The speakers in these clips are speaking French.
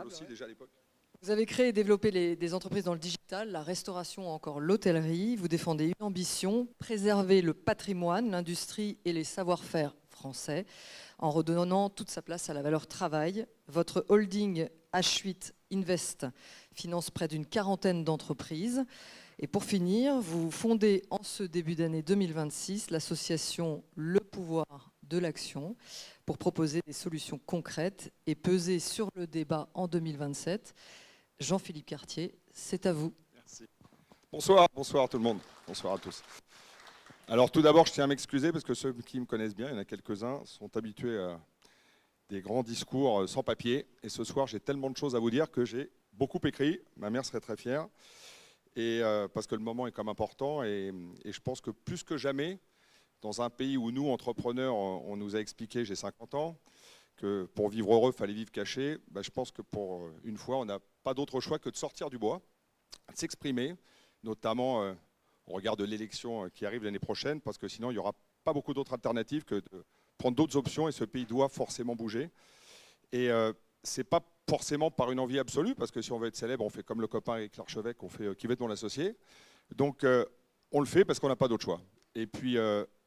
aussi déjà à l'époque. Vous avez créé et développé des entreprises dans le digital, la restauration, encore l'hôtellerie. Vous défendez une ambition, préserver le patrimoine, l'industrie et les savoir-faire français, en redonnant toute sa place à la valeur travail. Votre holding H8 Invest finance près d'une quarantaine d'entreprises. Et pour finir, vous fondez en ce début d'année 2026 l'association Le Pouvoir de l'Action pour proposer des solutions concrètes et peser sur le débat en 2027. Jean-Philippe Cartier, c'est à vous. Merci. Bonsoir, bonsoir tout le monde. Bonsoir à tous. Alors tout d'abord, je tiens à m'excuser parce que ceux qui me connaissent bien, il y en a quelques-uns, sont habitués à des grands discours sans papier. Et ce soir, j'ai tellement de choses à vous dire que j'ai beaucoup écrit. Ma mère serait très fière. Et parce que le moment est comme important. Et je pense que plus que jamais, dans un pays où nous, entrepreneurs, on nous a expliqué, j'ai 50 ans, que pour vivre heureux, il fallait vivre caché, je pense que pour une fois, on n'a pas d'autre choix que de sortir du bois, de s'exprimer, notamment au regard de l'élection qui arrive l'année prochaine, parce que sinon, il n'y aura pas beaucoup d'autres alternatives que de prendre d'autres options, et ce pays doit forcément bouger. Et ce n'est pas forcément par une envie absolue, parce que si on veut être célèbre, on fait comme le copain avec l'archevêque, on fait qui veut être mon associé. Donc, on le fait parce qu'on n'a pas d'autre choix. Et puis,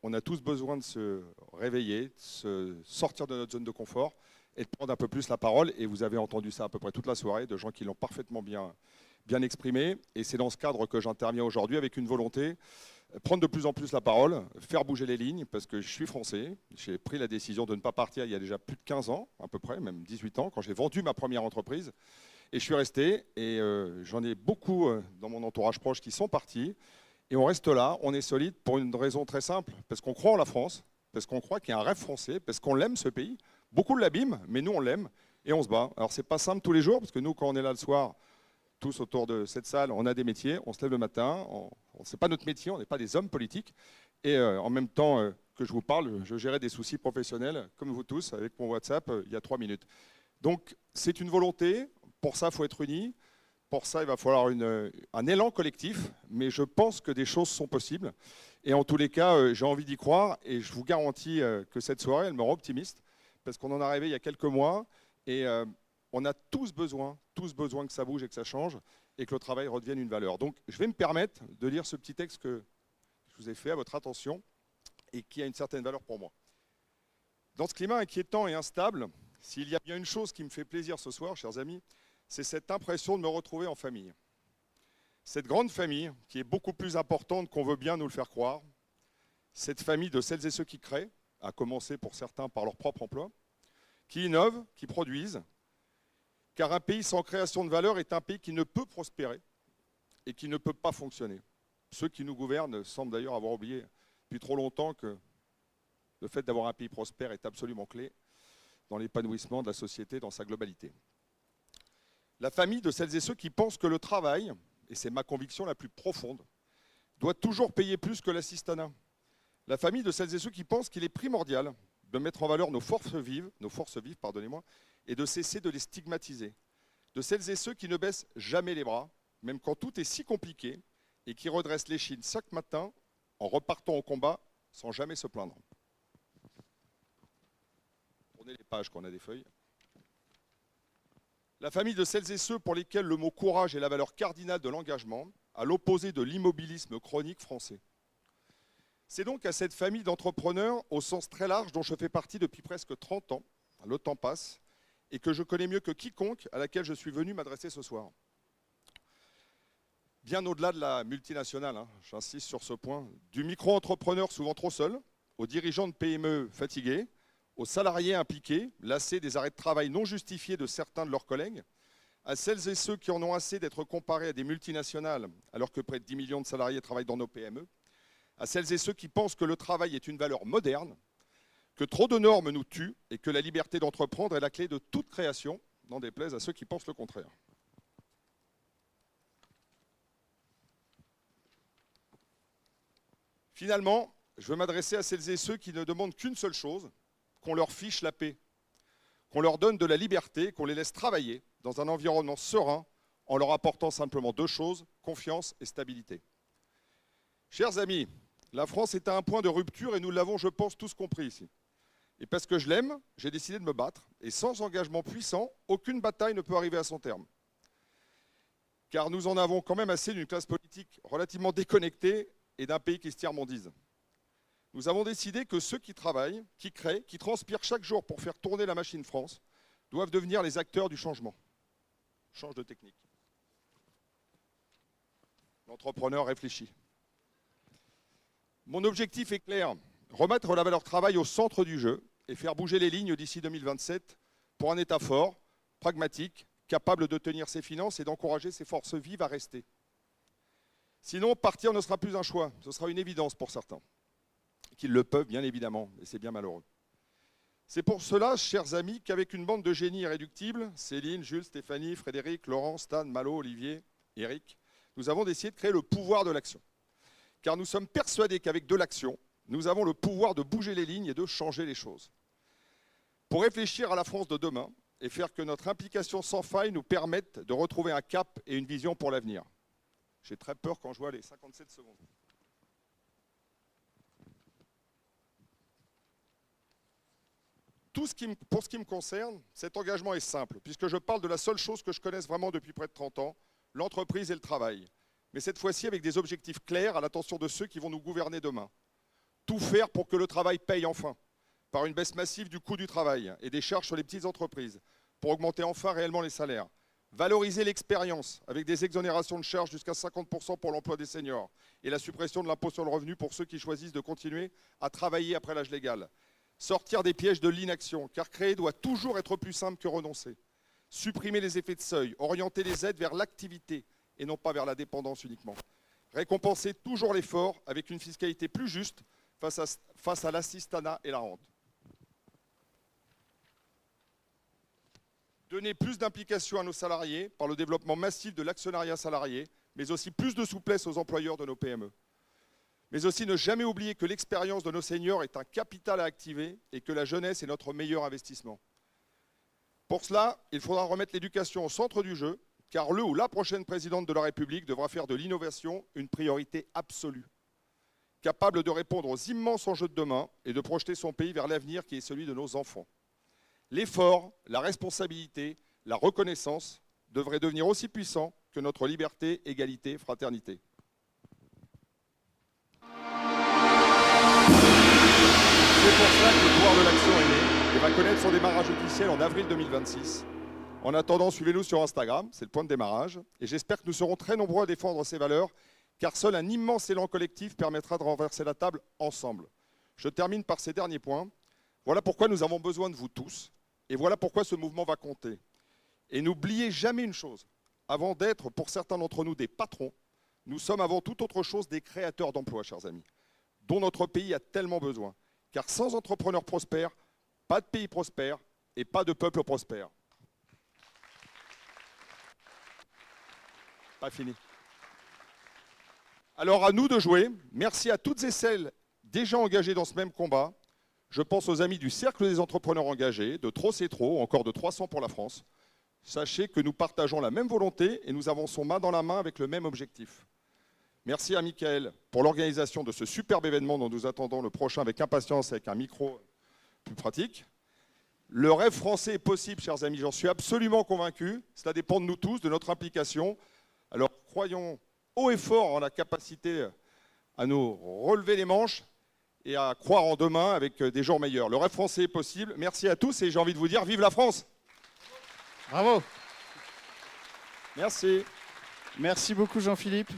on a tous besoin de se réveiller, de se sortir de notre zone de confort et de prendre un peu plus la parole. Et vous avez entendu ça à peu près toute la soirée, de gens qui l'ont parfaitement bien exprimé. Et c'est dans ce cadre que j'interviens aujourd'hui avec une volonté, prendre de plus en plus la parole, faire bouger les lignes, parce que je suis français. J'ai pris la décision de ne pas partir il y a déjà plus de 15 ans, à peu près, même 18 ans, quand j'ai vendu ma première entreprise. Et je suis resté, et j'en ai beaucoup dans mon entourage proche qui sont partis. Et on reste là, on est solide pour une raison très simple, parce qu'on croit en la France, parce qu'on croit qu'il y a un rêve français, parce qu'on l'aime ce pays. Beaucoup l'abîment, mais nous on l'aime et on se bat. Alors c'est pas simple tous les jours, parce que nous quand on est là le soir, tous autour de cette salle, on a des métiers, on se lève le matin, c'est pas notre métier, on n'est pas des hommes politiques. Et en même temps que je vous parle, je gérais des soucis professionnels, comme vous tous, avec mon WhatsApp il y a 3 minutes. Donc c'est une volonté, pour ça il faut être unis. Pour ça, il va falloir un élan collectif, mais je pense que des choses sont possibles. Et en tous les cas, j'ai envie d'y croire et je vous garantis que cette soirée, elle me rend optimiste parce qu'on en est arrivé il y a quelques mois et on a tous besoin que ça bouge et que ça change et que le travail redevienne une valeur. Donc, je vais me permettre de lire ce petit texte que je vous ai fait à votre attention et qui a une certaine valeur pour moi. Dans ce climat inquiétant et instable, s'il y a bien une chose qui me fait plaisir ce soir, chers amis, c'est cette impression de me retrouver en famille. Cette grande famille qui est beaucoup plus importante qu'on veut bien nous le faire croire. Cette famille de celles et ceux qui créent, à commencer pour certains par leur propre emploi, qui innovent, qui produisent. Car un pays sans création de valeur est un pays qui ne peut prospérer et qui ne peut pas fonctionner. Ceux qui nous gouvernent semblent d'ailleurs avoir oublié depuis trop longtemps que le fait d'avoir un pays prospère est absolument clé dans l'épanouissement de la société dans sa globalité. La famille de celles et ceux qui pensent que le travail, et c'est ma conviction la plus profonde, doit toujours payer plus que l'assistanat. La famille de celles et ceux qui pensent qu'il est primordial de mettre en valeur nos forces vives, et de cesser de les stigmatiser. De celles et ceux qui ne baissent jamais les bras, même quand tout est si compliqué, et qui redressent l'échine chaque matin en repartant au combat sans jamais se plaindre. Tournez les pages quand on a des feuilles. La famille de celles et ceux pour lesquels le mot courage est la valeur cardinale de l'engagement, à l'opposé de l'immobilisme chronique français. C'est donc à cette famille d'entrepreneurs, au sens très large, dont je fais partie depuis presque 30 ans, le temps passe, et que je connais mieux que quiconque, à laquelle je suis venu m'adresser ce soir. Bien au-delà de la multinationale, j'insiste sur ce point, du micro-entrepreneur souvent trop seul, aux dirigeants de PME fatigués, aux salariés impliqués, lassés des arrêts de travail non justifiés de certains de leurs collègues, à celles et ceux qui en ont assez d'être comparés à des multinationales alors que près de 10 millions de salariés travaillent dans nos PME, à celles et ceux qui pensent que le travail est une valeur moderne, que trop de normes nous tuent et que la liberté d'entreprendre est la clé de toute création, n'en déplaise à ceux qui pensent le contraire. Finalement, je veux m'adresser à celles et ceux qui ne demandent qu'une seule chose, qu'on leur fiche la paix, qu'on leur donne de la liberté, qu'on les laisse travailler dans un environnement serein en leur apportant simplement 2 choses, confiance et stabilité. Chers amis, la France est à un point de rupture et nous l'avons, je pense, tous compris ici. Et parce que je l'aime, j'ai décidé de me battre. Et sans engagement puissant, aucune bataille ne peut arriver à son terme. Car nous en avons quand même assez d'une classe politique relativement déconnectée et d'un pays qui se tiers-mondise. Nous avons décidé que ceux qui travaillent, qui créent, qui transpirent chaque jour pour faire tourner la machine France, doivent devenir les acteurs du changement. Change de technique. L'entrepreneur réfléchit. Mon objectif est clair, remettre la valeur travail au centre du jeu et faire bouger les lignes d'ici 2027 pour un État fort, pragmatique, capable de tenir ses finances et d'encourager ses forces vives à rester. Sinon, partir ne sera plus un choix, ce sera une évidence pour certains, qu'ils le peuvent bien évidemment, et c'est bien malheureux. C'est pour cela, chers amis, qu'avec une bande de génies irréductibles, Céline, Jules, Stéphanie, Frédéric, Laurent, Stan, Malo, Olivier, Eric, nous avons décidé de créer le pouvoir de l'action. Car nous sommes persuadés qu'avec de l'action, nous avons le pouvoir de bouger les lignes et de changer les choses. Pour réfléchir à la France de demain et faire que notre implication sans faille nous permette de retrouver un cap et une vision pour l'avenir. J'ai très peur quand je vois les 57 secondes. Pour ce qui me concerne, cet engagement est simple, puisque je parle de la seule chose que je connaisse vraiment depuis près de 30 ans, l'entreprise et le travail. Mais cette fois-ci avec des objectifs clairs à l'attention de ceux qui vont nous gouverner demain. Tout faire pour que le travail paye enfin, par une baisse massive du coût du travail et des charges sur les petites entreprises, pour augmenter enfin réellement les salaires. Valoriser l'expérience avec des exonérations de charges jusqu'à 50% pour l'emploi des seniors et la suppression de l'impôt sur le revenu pour ceux qui choisissent de continuer à travailler après l'âge légal. Sortir des pièges de l'inaction, car créer doit toujours être plus simple que renoncer. Supprimer les effets de seuil, orienter les aides vers l'activité et non pas vers la dépendance uniquement. Récompenser toujours l'effort avec une fiscalité plus juste face à l'assistanat et la rente. Donner plus d'implication à nos salariés par le développement massif de l'actionnariat salarié, mais aussi plus de souplesse aux employeurs de nos PME. Mais aussi ne jamais oublier que l'expérience de nos seniors est un capital à activer et que la jeunesse est notre meilleur investissement. Pour cela, il faudra remettre l'éducation au centre du jeu, car le ou la prochaine présidente de la République devra faire de l'innovation une priorité absolue, capable de répondre aux immenses enjeux de demain et de projeter son pays vers l'avenir qui est celui de nos enfants. L'effort, la responsabilité, la reconnaissance devraient devenir aussi puissants que notre liberté, égalité, fraternité. C'est pour cela que le pouvoir de l'action est né et va connaître son démarrage officiel en avril 2026. En attendant, suivez-nous sur Instagram, c'est le point de démarrage. Et j'espère que nous serons très nombreux à défendre ces valeurs, car seul un immense élan collectif permettra de renverser la table ensemble. Je termine par ces derniers points. Voilà pourquoi nous avons besoin de vous tous. Et voilà pourquoi ce mouvement va compter. Et n'oubliez jamais une chose. Avant d'être, pour certains d'entre nous, des patrons, nous sommes avant toute autre chose des créateurs d'emplois, chers amis, dont notre pays a tellement besoin. Car sans entrepreneurs prospères, pas de pays prospère et pas de peuple prospère. Pas fini. Alors à nous de jouer. Merci à toutes et celles déjà engagées dans ce même combat. Je pense aux amis du Cercle des entrepreneurs engagés, de Trop c'est trop, encore de 300 pour la France. Sachez que nous partageons la même volonté et nous avançons main dans la main avec le même objectif. Merci à Mickaël pour l'organisation de ce superbe événement dont nous attendons le prochain avec impatience, avec un micro plus pratique. Le rêve français est possible, chers amis, j'en suis absolument convaincu. Cela dépend de nous tous, de notre implication. Alors croyons haut et fort en la capacité à nous relever les manches et à croire en demain avec des jours meilleurs. Le rêve français est possible. Merci à tous et j'ai envie de vous dire vive la France. Bravo. Merci. Merci beaucoup Jean-Philippe.